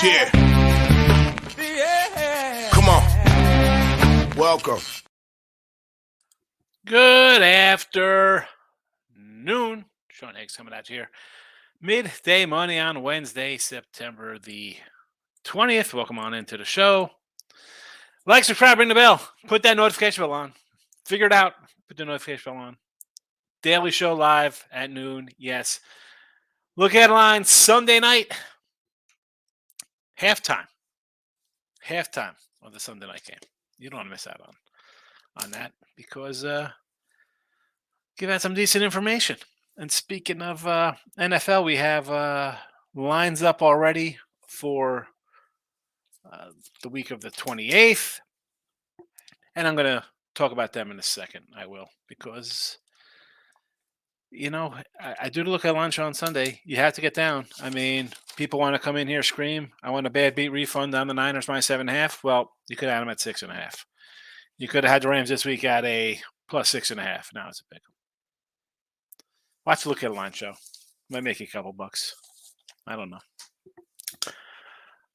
Yeah. Come on. Welcome. Good afternoon. Sean Higgs coming at you here. Midday Money on Wednesday, September the 20th. Welcome on into the show. Like, subscribe, ring the bell. Put that notification bell on. Figure it out. Put the notification bell on. Daily show live at noon. Yes. Look at line Sunday night. Halftime of the Sunday night game. You don't want to miss out on that because give out some decent information. And speaking of NFL, we have lines up already for the week of the 28th. And I'm going to talk about them in a second. I will, because, you know, I do look at lunch on Sunday. You have to get down. I mean, people want to come in here, scream, I want a bad beat refund on the Niners minus 7.5. Well, you could have them at 6.5. You could have had the Rams this week at a plus 6.5. Now it's a pick. Watch the Look at a Line show. Might make you a couple bucks. I don't know.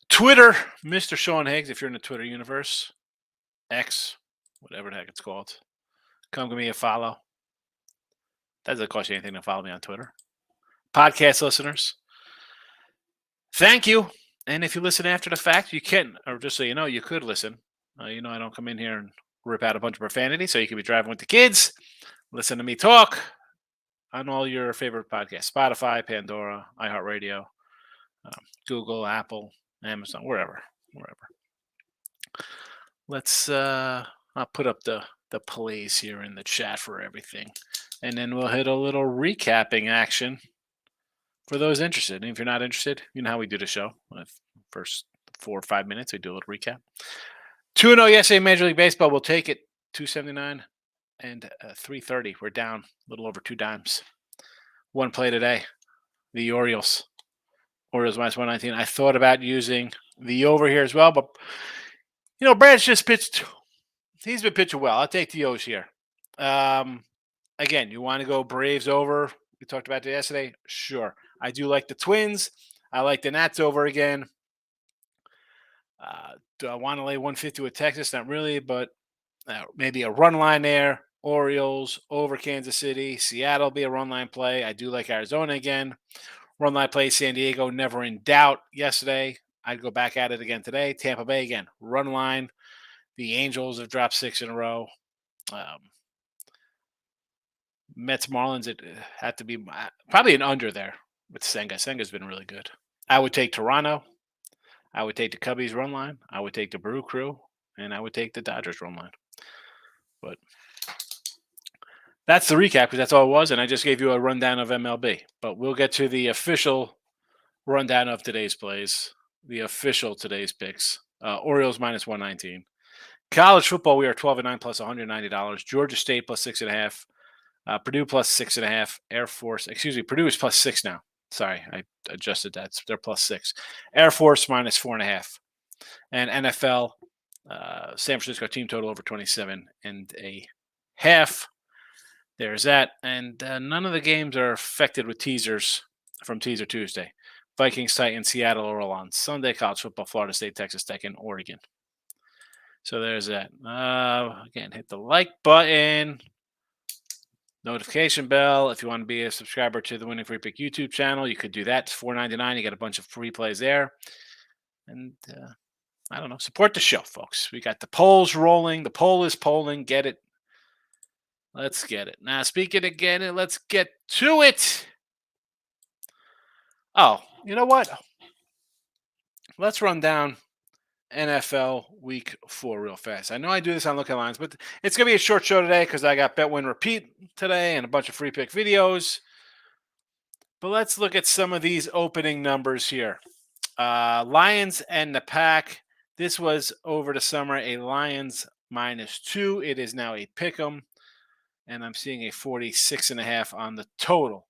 Twitter, Mr. Sean Higgs, if you're in the Twitter universe, X, whatever the heck it's called, come give me a follow. Doesn't cost you anything to follow me on Twitter. Podcast listeners, thank you. And if you listen after the fact, you can, or just so you know, you could listen. I don't come in here and rip out a bunch of profanity, so you could be driving with the kids, listen to me talk on all your favorite podcasts, Spotify, Pandora, iHeartRadio, Google, Apple, Amazon, wherever. Let's I'll put up the plays here in the chat for everything. And then we'll hit a little recapping action for those interested. And if you're not interested, you know how we do the show. First 4 or 5 minutes, we do a little recap. 2-0 yesterday, Major League Baseball. We'll take it. 279 and 330. We're down a little over 2 dimes. One play today. The Orioles minus 119. I thought about using the over here as well, but Brad's just pitched. He's been pitching well. I'll take the O's here. Again, you want to go Braves over? We talked about that yesterday. Sure. I do like the Twins. I like the Nats over again. Do I want to lay 150 with Texas? Not really, but maybe a run line there. Orioles over Kansas City. Seattle be a run line play. I do like Arizona again. Run line play San Diego, never in doubt yesterday. I'd go back at it again today. Tampa Bay again, run line. The Angels have dropped 6 in a row. Mets Marlins, it had to be probably an under there with Senga. Senga's been really good. I would take Toronto. I would take the Cubbies run line. I would take the Brew Crew. And I would take the Dodgers run line. But that's the recap, because that's all it was. And I just gave you a rundown of MLB. But we'll get to the official rundown of today's plays. The official today's picks. Orioles minus 119. College football, we are 12-9 plus $190. Georgia State plus 6.5. Purdue plus 6.5. Purdue is plus 6 now. Sorry, I adjusted that. They're plus 6. Air Force minus 4.5. And NFL, San Francisco team total over 27.5. There's that. And none of the games are affected with teasers from Teaser Tuesday. Vikings, Titans, Seattle are all on Sunday. College football, Florida State, Texas Tech, and Oregon. So there's that. Again, hit the like button. Notification bell. If you want to be a subscriber to the Winning Free Pick YouTube channel, you could do that. It's $4.99. You get a bunch of free plays there. And I don't know. Support the show, folks. We got the polls rolling. The poll is polling. Get it. Let's get it. Now, speaking again, let's get to it. Oh, you know what? Let's run down NFL Week 4 real fast. I know I do this on Look at Lines, but it's going to be a short show today because I got Bet Win Repeat today and a bunch of free pick videos. But let's look at some of these opening numbers here. Lions and the Pack. This was over the summer a Lions minus 2. It is now a pick'em, and I'm seeing a 46.5 on the total.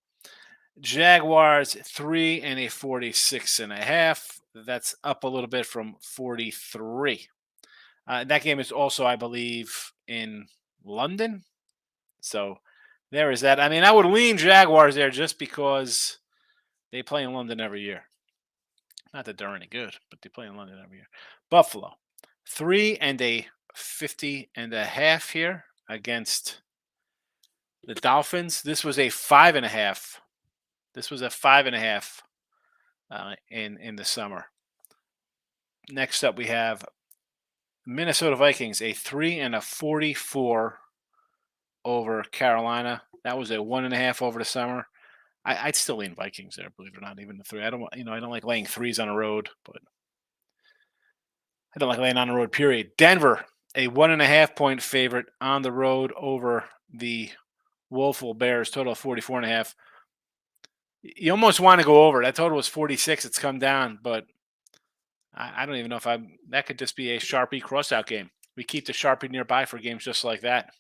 Jaguars 3 and a 46.5. That's up a little bit from 43. That game is also, I believe, in London. So there is that. I mean, I would lean Jaguars there just because they play in London every year. Not that they're any good, but they play in London every year. Buffalo, 3.50 here against the Dolphins. This was a 5.5. This was a 5.5 in the summer. Next up, we have Minnesota Vikings, a 3.44 over Carolina. That was a 1.5 over the summer. I'd still lean Vikings there, believe it or not, even the 3. I don't like laying 3s on the road, but I don't like laying on the road, period. Denver, a 1.5 point favorite on the road over the woeful Bears, total of 44.5. You almost want to go over. That total was 46. It's come down, but I don't even know if that could just be a Sharpie crossout game. We keep the Sharpie nearby for games just like that.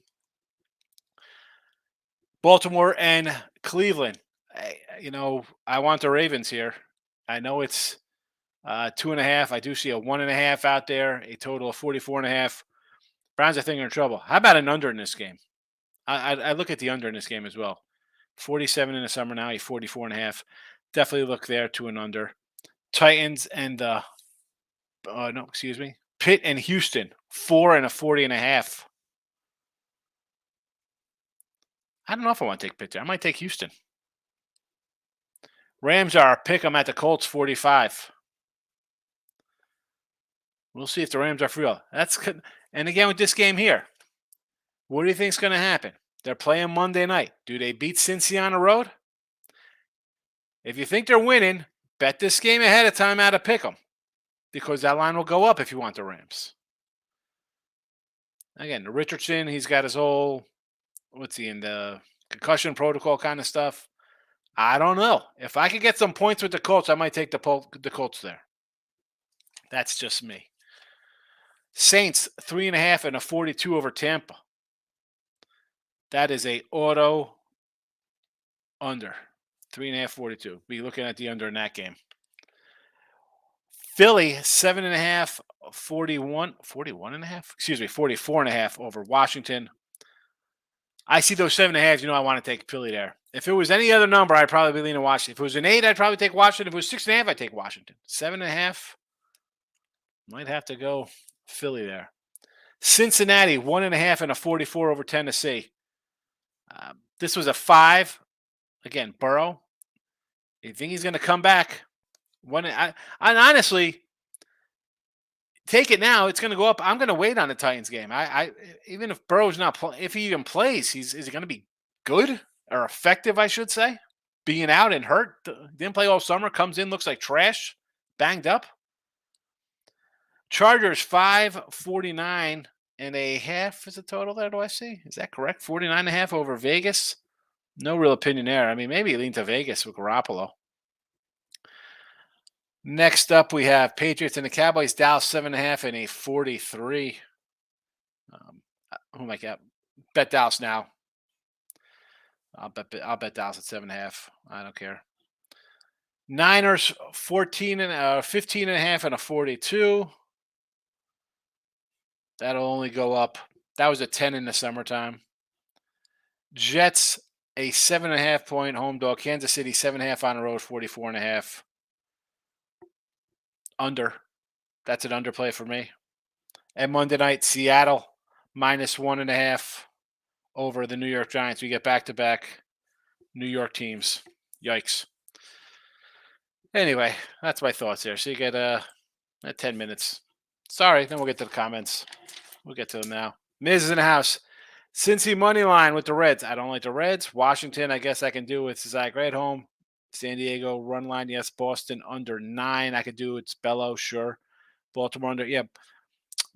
Baltimore and Cleveland. I want the Ravens here. I know it's 2.5. I do see a 1.5 out there, a total of 44.5. Browns, I think, are in trouble. How about an under in this game? I look at the under in this game as well. 47 in the summer now, a 44.5. Definitely look there to an under. Titans and Pitt and Houston, 4 and a 40.5. I don't know if I want to take Pitt there. I might take Houston. Rams are pick them at the Colts, 45. We'll see if the Rams are for real. And again with this game here, what do you think is going to happen? They're playing Monday night. Do they beat Cincy on the road? If you think they're winning, bet this game ahead of time out of pick them, because that line will go up if you want the Rams. Again, the Richardson, he's got his whole, what's he in the concussion protocol kind of stuff. I don't know. If I could get some points with the Colts, I might take the Colts there. That's just me. Saints, 3.5 and a 42 over Tampa. That is a auto under. 3.5, 42. Be looking at the under in that game. Philly, 7.5, 44.5 over Washington. I see those 7.5. I want to take Philly there. If it was any other number, I'd probably be leaning Washington. If it was an 8, I'd probably take Washington. If it was 6.5, I'd take Washington. 7.5, might have to go Philly there. Cincinnati, 1.5 and a 44 over Tennessee. This was a 5. Again, Burrow. You think he's going to come back? I honestly take it now. It's going to go up. I'm going to wait on the Titans game. I even if Burrow's not if he even plays, is he going to be good or effective? I should say. Being out and hurt, didn't play all summer. Comes in, looks like trash, banged up. Chargers 5.49.5 is the total there. Do I see? Is that correct? 49.5 over Vegas. No real opinion there. I mean, maybe lean to Vegas with Garoppolo. Next up, we have Patriots and the Cowboys. Dallas 7.5 and a 43. Who am I got? Bet Dallas now. I'll bet Dallas at 7.5. I don't care. Niners 15.5 and a 42. That'll only go up. That was a 10 in the summertime. Jets a 7.5 point home dog. Kansas City 7.5 on the road, 44.5. Under. That's an underplay for me. And Monday night, Seattle -1.5 over the New York Giants. We get back-to-back New York teams. Yikes. Anyway, that's my thoughts there. So you get 10 minutes. Sorry, then we'll get to the comments. We'll get to them now. Miz is in the house. Cincy money line with the Reds. I don't like the Reds. Washington, I guess I can do with Zach at home. San Diego run line, yes. Boston under 9. I could do it's Bello, sure. Baltimore under, yeah.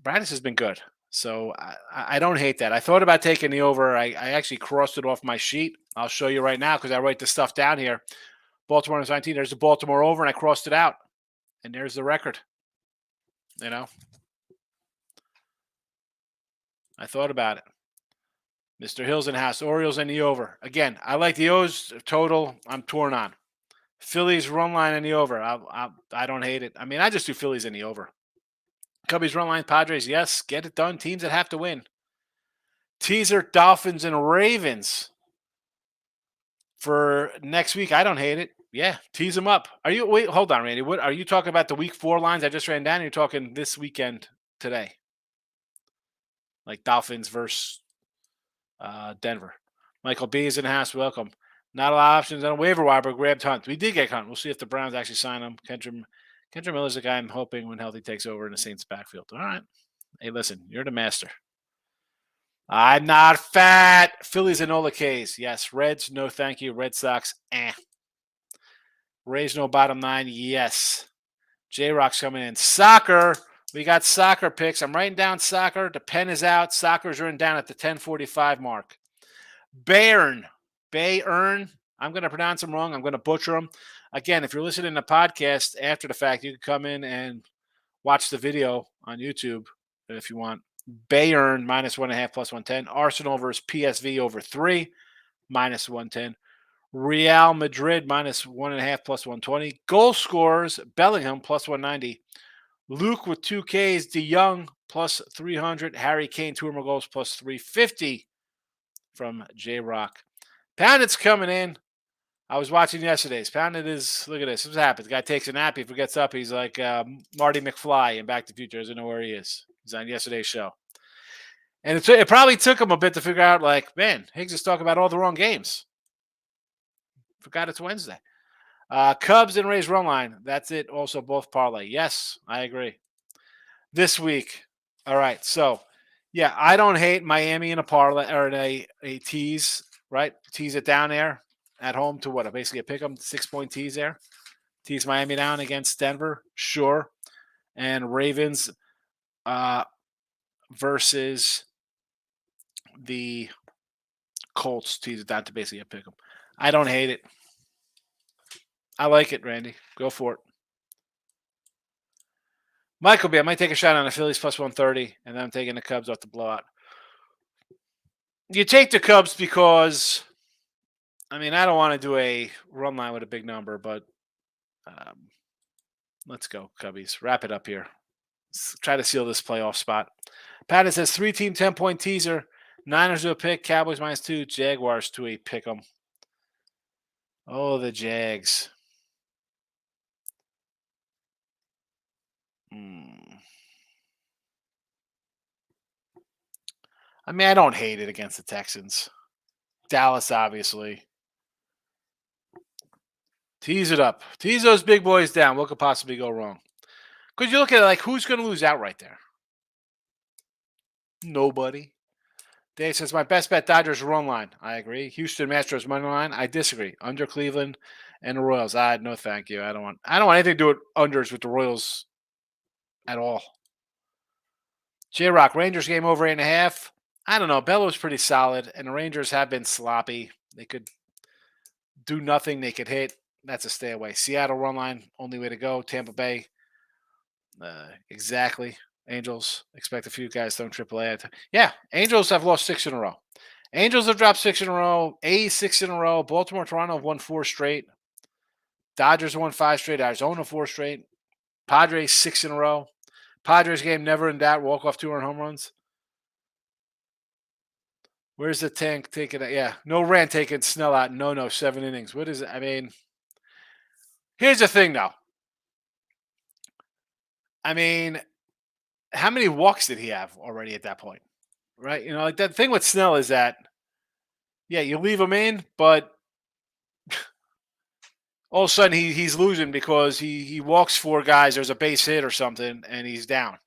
Bradis has been good, so I don't hate that. I thought about taking the over. I actually crossed it off my sheet. I'll show you right now because I write the stuff down here. Baltimore under 19. There's the Baltimore over, and I crossed it out, and there's the record. I thought about it. Mr. Hill's in the house. Orioles in the over. Again, I like the O's total. I'm torn on. Phillies run line in the over. I don't hate it. I mean, I just do Phillies in the over. Cubbies run line. Padres, yes. Get it done. Teams that have to win. Teaser, Dolphins and Ravens for next week. I don't hate it. Yeah, tease them up. Are you wait? Hold on, Randy. What are you talking about? The week 4 lines I just ran down. Or you're talking this weekend today, like Dolphins versus Denver. Michael B is in the house. Welcome. Not a lot of options on a waiver wire, but grabbed Hunt. We did get Hunt. We'll see if the Browns actually sign him. Kendra Miller's the guy I'm hoping when healthy takes over in the Saints backfield. All right. Hey, listen, you're the master. I'm not fat. Phillies and Nola K's. Yes. Reds, no thank you. Red Sox, eh. Rays, no bottom 9. Yes. J-Rock's coming in. Soccer. We got soccer picks. I'm writing down soccer. The pen is out. Soccer's written down at the 10:45 mark. Bayern. I'm going to pronounce them wrong. I'm going to butcher them. Again, if you're listening to the podcast after the fact, you can come in and watch the video on YouTube if you want. Bayern -1.5 plus 110. Arsenal versus PSV over 3 -110. Real Madrid -1.5 plus 120. Goal scorers, Bellingham plus 190. Luke with 2 Ks. De Jong plus 300. Harry Kane, 2 or more goals plus 350 from J-Rock. Pounded's coming in. I was watching yesterday's. Pounded is, look at this. What's happened? The guy takes a nap. He gets up. He's like Marty McFly in Back to the Future. Doesn't know where he is. He's on yesterday's show. And it probably took him a bit to figure out, like, man, Higgs is talking about all the wrong games. Forgot it's Wednesday. Cubs and Rays run line. That's it. Also, both parlay. Yes, I agree. This week. All right. So, yeah, I don't hate Miami in a parlay or in a tease, right? Tease it down there at home to what? Basically a pick 'em 6-point tease there. Tease Miami down against Denver. Sure. And Ravens versus the Colts. Tease it down to basically a pick 'em. I don't hate it. I like it, Randy. Go for it. Michael B, I might take a shot on the Phillies plus 130, and then I'm taking the Cubs off the blowout. You take the Cubs because, I mean, I don't want to do a run line with a big number, but let's go, Cubbies. Wrap it up here. Let's try to seal this playoff spot. Patton says 3-team 10-point teaser. Niners to a pick, Cowboys -2, Jaguars to a pick 'em. Oh, the Jags. I mean, I don't hate it against the Texans. Dallas, obviously. Tease it up. Tease those big boys down. What could possibly go wrong? Because you look at it like, who's going to lose out right there? Nobody. Dave says, my best bet, Dodgers run line. I agree. Houston Astros money line. I disagree. Under Cleveland and the Royals. No, thank you. I don't want anything to do with unders with the Royals at all. J-Rock, Rangers game over 8.5. I don't know. Bellows pretty solid, and the Rangers have been sloppy. They could do nothing. They could hit. That's a stay away. Seattle run line, only way to go. Tampa Bay, exactly. Angels, expect a few guys throwing AAA. Yeah, Angels have lost 6 in a row. Angels have dropped 6 in a row. A's 6 in a row. Baltimore, Toronto have won 4 straight. Dodgers won 5 straight. Arizona 4 straight. Padres 6 in a row. Padres game never in doubt. Walk off 2 earned home runs. Where's the tank taking it? Yeah, no rant taking Snell out. No, 7 innings. What is it? I mean, here's the thing, though. I mean, how many walks did he have already at that point? Right? You know, like that thing with Snell is that, yeah, you leave him in, but all of a sudden he's losing because he walks 4 guys. There's a base hit or something, and he's down.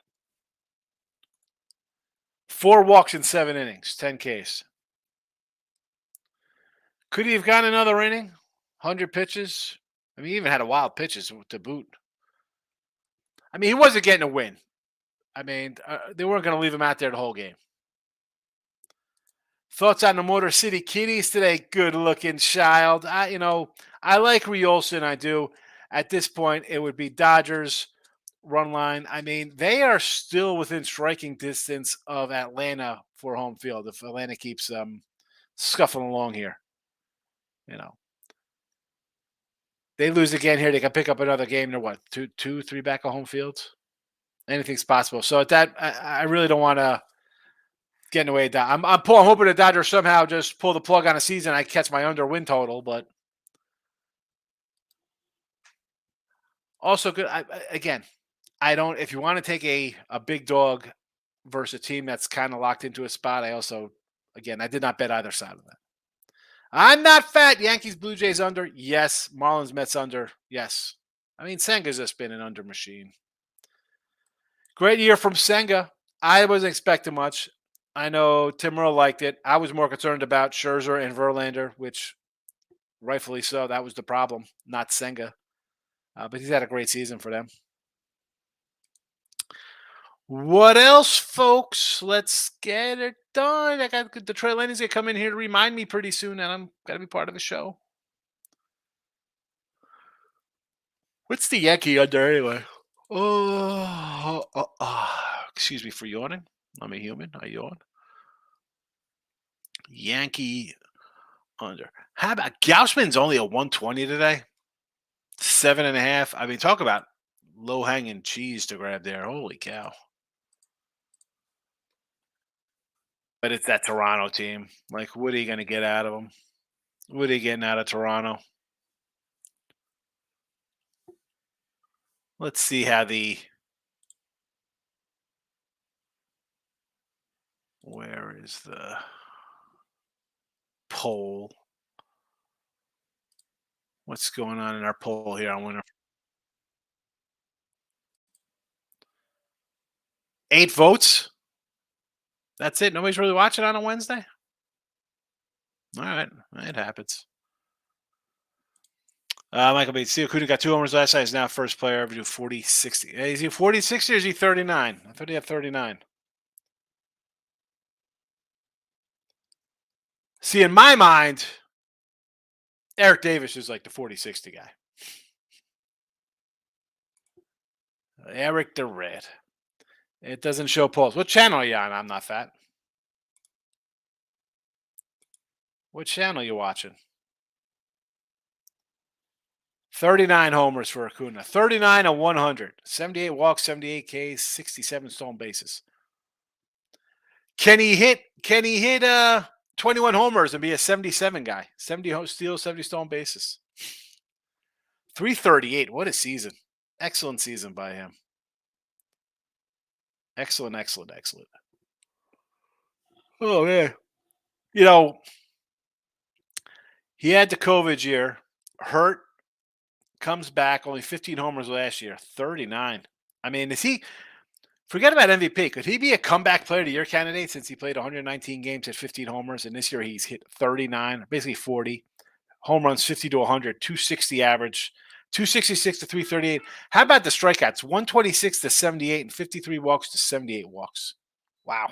4 walks in 7 innings, 10 Ks. Could he have gotten another inning? 100 pitches? I mean, he even had a wild pitches to boot. I mean, he wasn't getting a win. I mean, they weren't going to leave him out there the whole game. Thoughts on the Motor City Kitties today? Good-looking child. I like Riolson. I do. At this point, it would be Dodgers run line. I mean, they are still within striking distance of Atlanta for home field. If Atlanta keeps scuffling along here, they lose again here. They can pick up another game. They're what, 3 back of home field? Anything's possible. So at that, I really don't want to get in the way of that. I'm hoping the Dodgers somehow just pull the plug on a season. I catch my under win total, but Also good. Again, I don't. If you want to take a big dog versus a team that's kind of locked into a spot, I also, again, I did not bet either side of that. I'm not fat. Yankees, Blue Jays under. Yes. Marlins, Mets under. Yes. I mean, Senga's just been an under machine. Great year from Senga. I wasn't expecting much. I know Tim Merle liked it. I was more concerned about Scherzer and Verlander, which rightfully so. That was the problem, not Senga. But he's had a great season for them. What else, folks? Let's get it done. I got the Trey Landing's gonna come in here to remind me pretty soon, and I'm gonna be part of the show. What's the Yankee under anyway? Excuse me for yawning. I'm a human. I yawn. Yankee under. How about Gaussman's only a 120 today? 7.5. I mean, talk about low hanging cheese to grab there. Holy cow. But it's that Toronto team. Like, what are you going to get out of them? What are you getting out of Toronto? Let's see how the. Where is the poll? What's going on in our poll here? I wonder. 8 votes. That's it. Nobody's really watching on a Wednesday. All right, it happens. Michael Bates, Theo Acuna got 2 homers last night. He's now first player ever to do 40-60. Is he 40-60 or is he 39? I thought he had 39. See, in my mind, Eric Davis is like the 40-60 guy. Eric the Red. It doesn't show polls. What channel are you on? I'm not fat. What channel are you watching? 39 homers for Acuna. 39 of 100. 78 walks, 78 Ks, 67 stolen bases. Can he hit 21 homers and be a 77 guy? 70 steals, 70 stolen bases. 338. What a season. Excellent season by him. Excellent, excellent, excellent. Oh, man. You know, he had the COVID year, hurt, comes back, only 15 homers last year, 39. I mean, forget about MVP. Could he be a comeback player of the year candidate since he played 119 games at 15 homers? And this year he's hit 39, basically 40. Home runs 50 to 100, 260 average, 266 to 338. How about the strikeouts? 126 to 78 and 53 walks to 78 walks. Wow.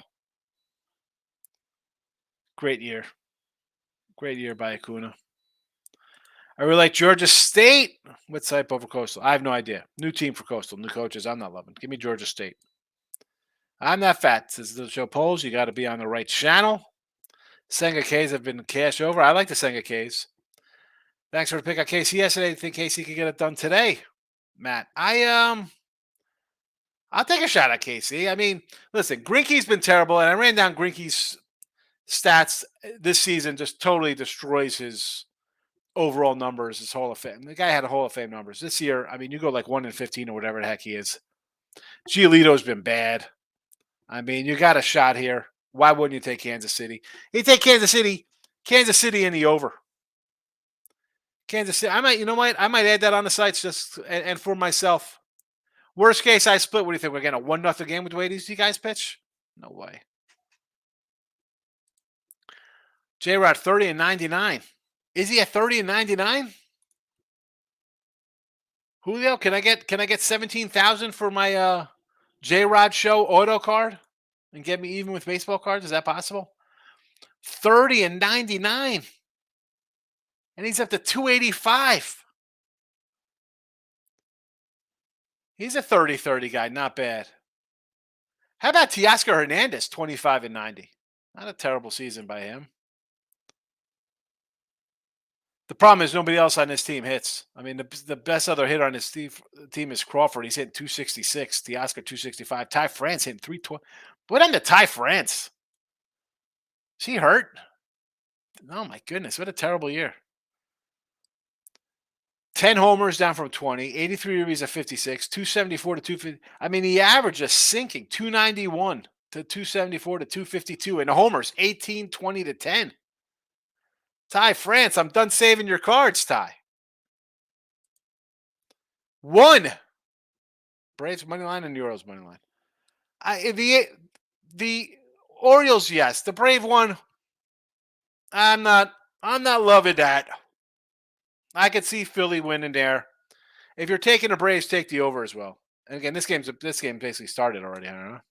Great year. Great year by Acuna. I really like Georgia State. What's hype over Coastal? I have no idea. New team for Coastal. New coaches. I'm not loving. Give me Georgia State. I'm not fat. This is the show polls. You got to be on the right channel. Senga K's have been cash over. I like the Senga K's. Thanks for the pick on KC yesterday. I think KC could get it done today, Matt. I'll take a shot at KC. I mean, listen, Greinke's been terrible, and I ran down Greinke's stats this season. Just totally destroys his overall numbers, his Hall of Fame. The guy had a Hall of Fame numbers this year. I mean, you go like 1-15 or whatever the heck he is. Giolito's been bad. I mean, you got a shot here. Why wouldn't you take Kansas City? You take Kansas City in the over. Kansas City. I might, you know what? I might add that on the sites just and for myself. Worst case, I split. What do you think? We're getting a 1-0 game with the way these guys pitch? No way. J-Rod 30 and 99. Is he at 30 and 99? Julio, can I get 17,000 for my J-Rod show auto card and get me even with baseball cards? Is that possible? 30 and 99. And he's up to 285. He's a 30-30 guy, not bad. How about Teoscar Hernandez, 25 and 90? Not a terrible season by him. The problem is nobody else on this team hits. I mean, the best other hitter on this team is Crawford. He's hitting 266. Teoscar 265. Ty France hitting 320. What happened to Ty France? Is he hurt? Oh my goodness! What a terrible year. 10 homers down from 20, 83 ribbies at 56, 274 to 250. I mean, the average is sinking 291 to 274 to 252. And the homers 18, 20 to 10. Ty France, I'm done saving your cards, Ty. One. Braves money line and Euros money line. The Orioles, yes. The Brave one, I'm not loving that. I could see Philly winning there. If you're taking the Braves, take the over as well. And again, this game basically started already. I don't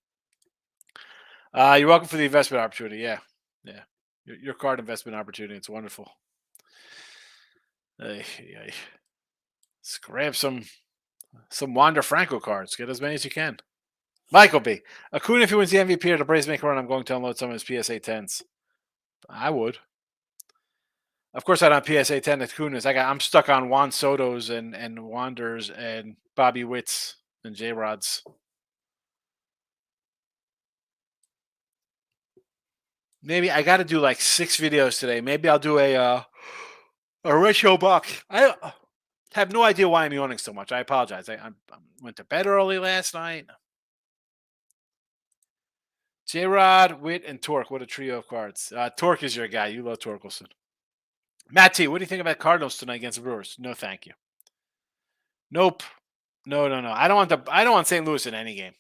know. You're welcome for the investment opportunity. Yeah, yeah. Your card investment opportunity. It's wonderful. Ay, ay. Let's grab some Wander Franco cards. Get as many as you can. Michael B. Acuna, if he wins the MVP or the Braves make a run, I'm going to unload some of his PSA 10s. I would. Of course, I don't have PSA 10 Acuna's. I'm stuck on Juan Soto's and Wanders and Bobby Witt's and J Rod's. Maybe I got to do like 6 videos today. Maybe I'll do a ratio buck. I have no idea why I'm yawning so much. I apologize. I went to bed early last night. J Rod, Witt, and Torque. What a trio of cards. Torque is your guy. You love Torkelson. Matt T, what do you think about Cardinals tonight against the Brewers? No, thank you. Nope. No, no, no. I don't want St. Louis in any game.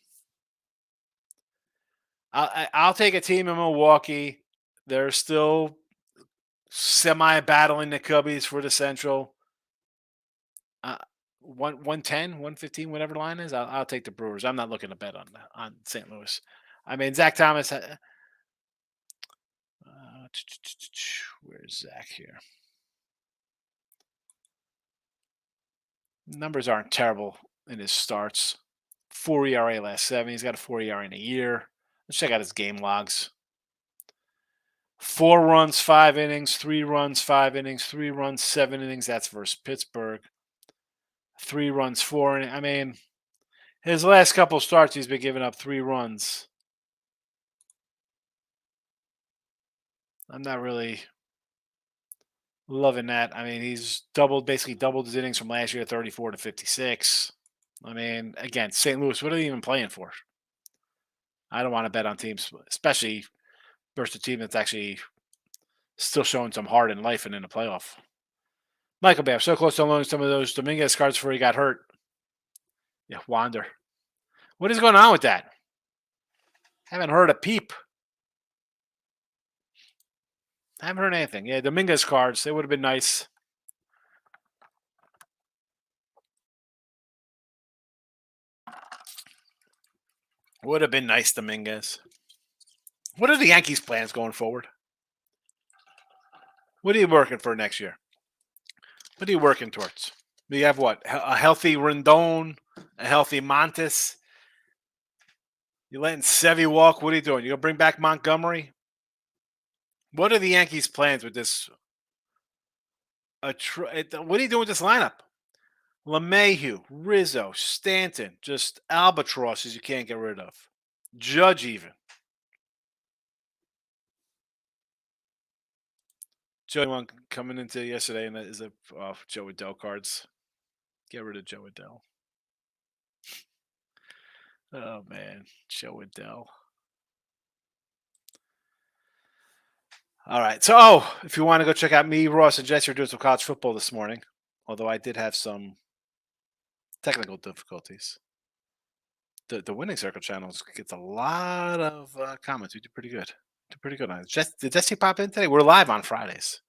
I'll take a team in Milwaukee. They're still semi battling the Cubbies for the Central. 110, 115, whatever the line is. I'll take the Brewers. I'm not looking to bet on St. Louis. I mean, Zach Thomas. Where's Zach here? Numbers aren't terrible in his starts. 4 ERA last 7. He's got a 4 ERA in a year. Let's check out his game logs. 4 runs, 5 innings, 3 runs, 5 innings, 3 runs, 7 innings. That's versus Pittsburgh. 3 runs, 4 innings. I mean, his last couple starts, he's been giving up 3 runs. I'm not really loving that. I mean, he's basically doubled his innings from last year, 34 to 56. I mean, again, St. Louis, what are they even playing for? I don't want to bet on teams, especially versus a team that's actually still showing some heart in life and in the playoff. Michael Babb, so close to unloading some of those Dominguez cards before he got hurt. Yeah, Wander. What is going on with that? Haven't heard a peep. Haven't heard anything. Yeah, Dominguez cards, they would have been nice. Would have been nice, Dominguez. What are the Yankees' plans going forward? What are you working for next year? What are you working towards? You have what? A healthy Rendon, a healthy Montes. You letting Sevy walk? What are you doing? You gonna bring back Montgomery? What are the Yankees' plans with this? What are you doing with this lineup? LeMahieu, Rizzo, Stanton, just albatrosses you can't get rid of. Judge even. Joey one coming into yesterday, and that is a Joe Adell cards. Get rid of Joe Adell. Oh man, Joe Adell. All right, so if you want to go check out me, Ross, and Jesse are doing some college football this morning. Although I did have some technical difficulties. The Winning Circle channels gets a lot of comments. We do pretty good. Do pretty good on it. Did Jesse pop in today? We're live on Fridays.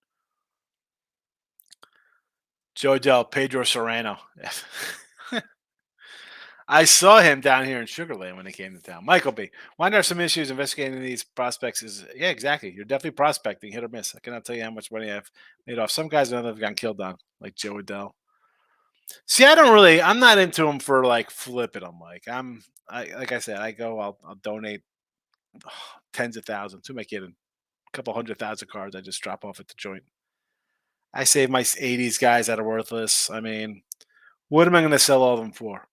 Joe Dell, Pedro Serrano. I saw him down here in Sugarland when he came to town. Michael B. Why there are some issues investigating these prospects? Yeah, exactly. You're definitely prospecting, hit or miss. I cannot tell you how much money I've made off. Some guys have gotten killed on, like Joe Adell. See, I'm not into them for like flipping them. Like like I said, I'll donate tens of thousands. Who am I kidding? A couple 100,000 cards I just drop off at the joint. I save my 80s guys that are worthless. I mean, what am I going to sell all of them for?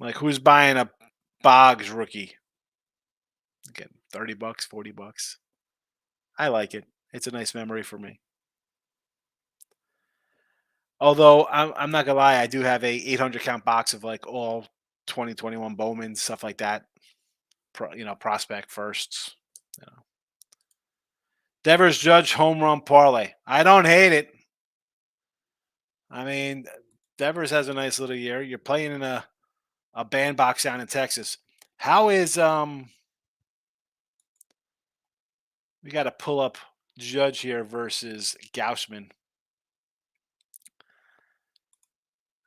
Like, who's buying a Boggs rookie? Again, $30, $40. I like it. It's a nice memory for me. Although I'm not gonna lie, I do have a 800 count box of like all 2021 Bowman stuff like that. Prospect firsts. You know. Devers Judge home run parlay. I don't hate it. I mean, Devers has a nice little year. You're playing in a bandbox down in Texas. How is we got to pull up Judge here versus Gaussman.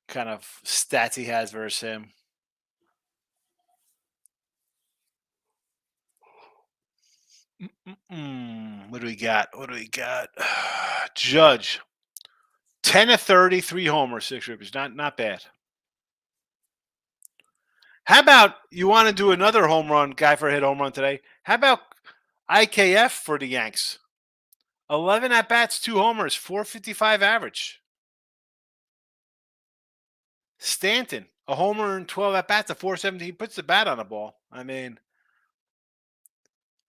Kind of stats he has versus him. What do we got? What do we got? Judge 10 to 30, 3 homers, 6 ribbies. Not bad. How about you want to do another home run guy for a hit home run today? How about IKF for the Yanks? 11 at bats, 2 homers, 455 average. Stanton, a homer and 12 at bats, a 470. He puts the bat on the ball. I mean,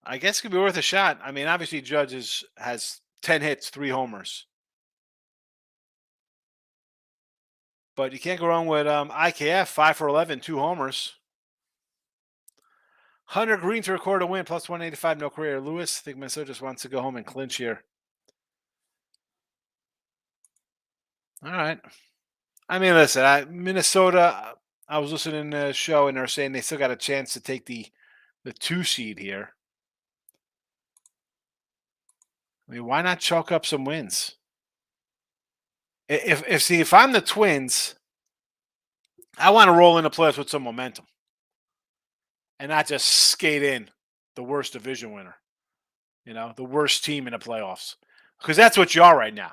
I guess it could be worth a shot. I mean, obviously, Judge has 10 hits, 3 homers. But you can't go wrong with IKF, 5 for 11, 2 homers. Hunter Green to record a win, plus 185, no career. Lewis, I think Minnesota just wants to go home and clinch here. All right. I mean, listen, Minnesota, I was listening to the show, and they're saying they still got a chance to take the 2 seed here. I mean, why not chalk up some wins? If I'm the Twins, I want to roll into playoffs with some momentum and not just skate in the worst division winner, the worst team in the playoffs. Because that's what you are right now.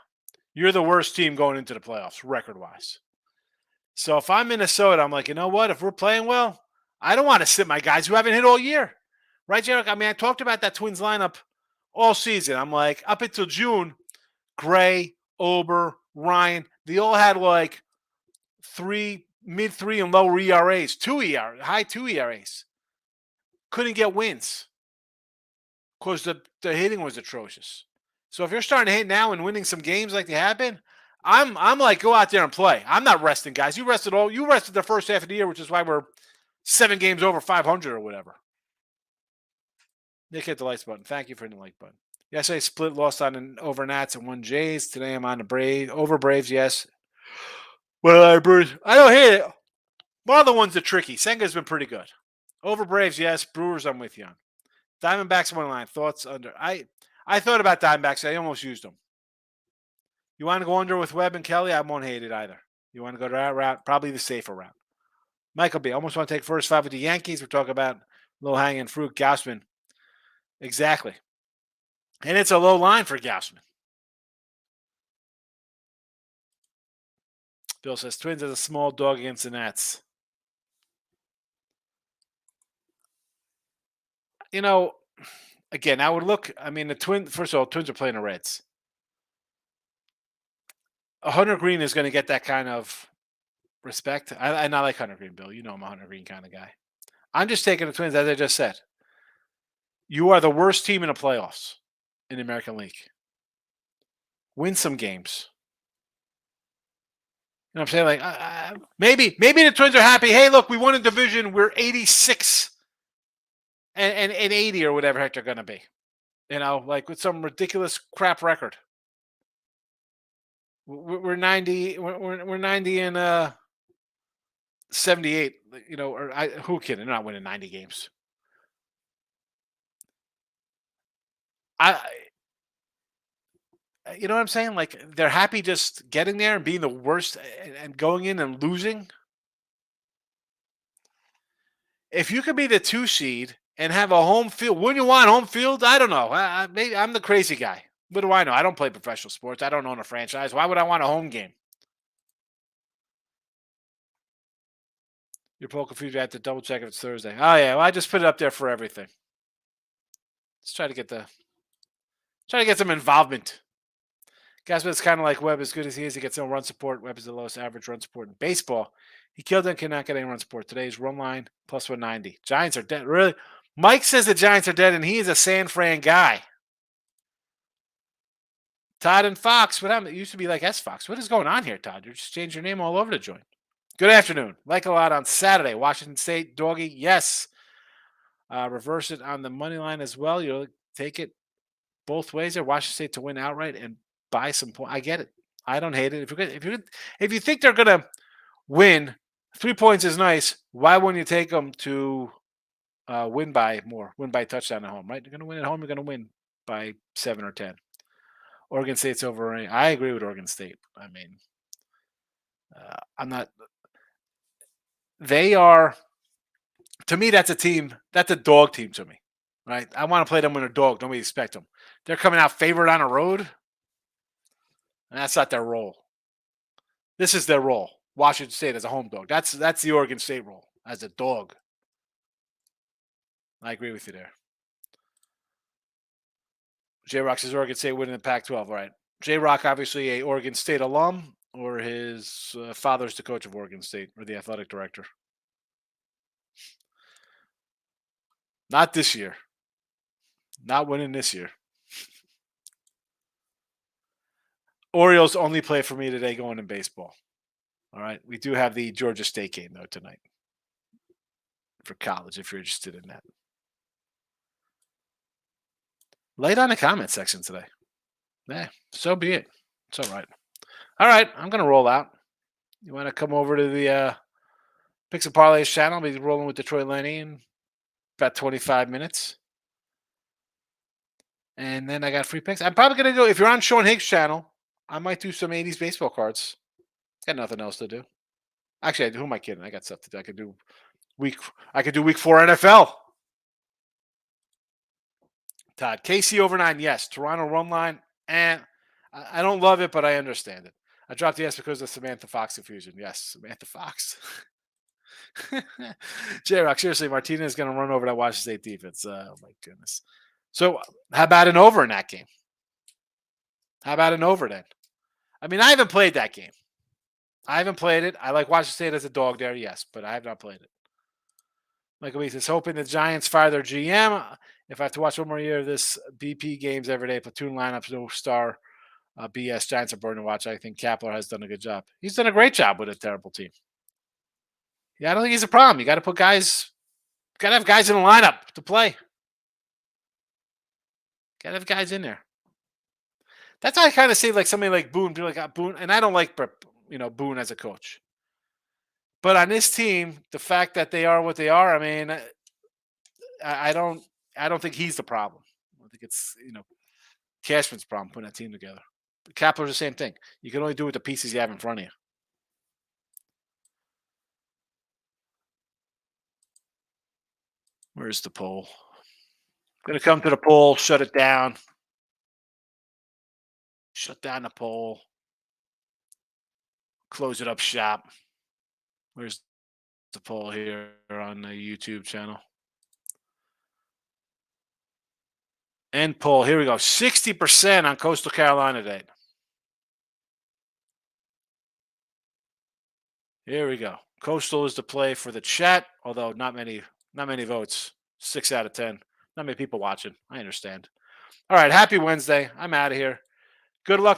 You're the worst team going into the playoffs, record-wise. So if I'm Minnesota, I'm like, you know what? If we're playing well, I don't want to sit my guys who haven't hit all year. Right, Jarek? I mean, I talked about that Twins lineup all season. I'm like, up until June, Gray, Ober, Ryan, they all had like mid 3 and lower ERAs, high 2 ERAs. Couldn't get wins because the hitting was atrocious. So if you're starting to hit now and winning some games like they have been, I'm like, go out there and play. I'm not resting, guys. You rested the first half of the year, which is why we're 7 games over 500 or whatever. Nick hit the likes button. Thank you for the like button. Yesterday, split lost on an over Nats and 1 Jays. Today, I'm on the Braves. Over Braves, yes. Well, I don't hate it. One of the ones that tricky. Senga's been pretty good. Over Braves, yes. Brewers, I'm with you on. Diamondbacks, one line. Thoughts under. I thought about Diamondbacks. I almost used them. You want to go under with Webb and Kelly? I won't hate it either. You want to go that route? Probably the safer route. Michael B. Almost want to take first 5 with the Yankees. We're talking about low-hanging fruit. Gaussman. Exactly. And it's a low line for Gaussman. Bill says Twins as a small dog against the Nats. Again, I would look. I mean, the Twins. First of all, Twins are playing the Reds. Hunter Green is going to get that kind of respect. I like Hunter Green, Bill. You know I'm a Hunter Green kind of guy. I'm just taking the Twins, as I just said. You are the worst team in the playoffs in the American League. Win some games. You know what I'm saying? Like, maybe the Twins are happy. Hey, look, we won a division. We're 86 and 80 or whatever heck they're going to be. Like with some ridiculous crap record. We're 90. We're 90 and 78. Who kidding? They're not winning 90 games. You know what I'm saying? Like they're happy just getting there and being the worst and going in and losing. If you could be the 2 seed and have a home field, wouldn't you want home field? I don't know. Maybe I'm the crazy guy. What do I know? I don't play professional sports. I don't own a franchise. Why would I want a home game? You're poker confused. You have to double check if it's Thursday. Oh yeah, well I just put it up there for everything. Let's try to get some involvement. Guys, but it's kind of like Webb. As good as he gets no run support. Webb is the lowest average run support in baseball. He killed and cannot get any run support. Today's run line plus 190. Giants are dead. Really? Mike says the Giants are dead, and he is a San Fran guy. Todd and Fox. What happened? It used to be like S Fox. What is going on here, Todd? You just changed your name all over the joint. Good afternoon. Like a lot on Saturday. Washington State, doggy. Yes. Reverse it on the money line as well. You'll take it both ways there. Washington State to win outright and buy some points. I get it. I don't hate it. If you think they're gonna win, 3 points is nice. Why wouldn't you take them to win by more? Win by touchdown at home, right? You're gonna win at home. You're gonna win by 7 or 10. Oregon State's over. I agree with Oregon State. I mean, I'm not. They are. To me, that's a team. That's a dog team to me, right? I want to play them when they're dog. Don't we expect them? They're coming out favored on the road. And that's not their role. This is their role. Washington State as a home dog. That's the Oregon State role as a dog. I agree with you there. J Rock says Oregon State winning the Pac-12. All right. J Rock, obviously a Oregon State alum, or his father's the coach of Oregon State or the athletic director. Not this year. Not winning this year. Orioles only play for me today going in baseball. All right. We do have the Georgia State game, though, tonight for college, if you're interested in that. Late on the comment section today. Yeah, so be it. It's all right. All right. I'm going to roll out. You want to come over to the Picks and Parlays channel? I'll be rolling with Detroit Lenny in about 25 minutes. And then I got free picks. I'm probably going to go, if you're on Sean Higgs' channel, I might do some 80s baseball cards. Got nothing else to do. Actually, who am I kidding? I got stuff to do. I could do week 4 NFL. Todd, KC over 9, yes. Toronto run line, and I don't love it, but I understand it. I dropped the yes because of Samantha Fox confusion. Yes, Samantha Fox. J-Rock, seriously, Martinez is going to run over that Washington State defense. Oh, my goodness. So how about an over in that game? How about an over then? I mean, I haven't played that game. I haven't played it. I like Washington State as a dog there, yes, but I have not played it. Michael B says, hoping the Giants fire their GM. If I have to watch one more year of this BP games every day, platoon lineups, no star BS, Giants are burning to watch. I think Kapler has done a good job. He's done a great job with a terrible team. Yeah, I don't think he's a problem. You got to put guys, got to have guys in the lineup to play. Got to have guys in there. That's how I kind of say like somebody like Boone, be like Boone, and I don't like Boone as a coach. But on this team, the fact that they are what they are, I mean, I don't think he's the problem. I think it's Cashman's problem putting that team together. But Kapler's the same thing. You can only do with the pieces you have in front of you. Where's the poll? Gonna come to the poll, shut it down. Shut down the poll. Close it up shop. Where's the poll here on the YouTube channel? End poll. Here we go. 60% on Coastal Carolina today. Here we go. Coastal is the play for the chat, although not many votes. 6 out of 10. Not many people watching. I understand. All right. Happy Wednesday. I'm out of here. Good luck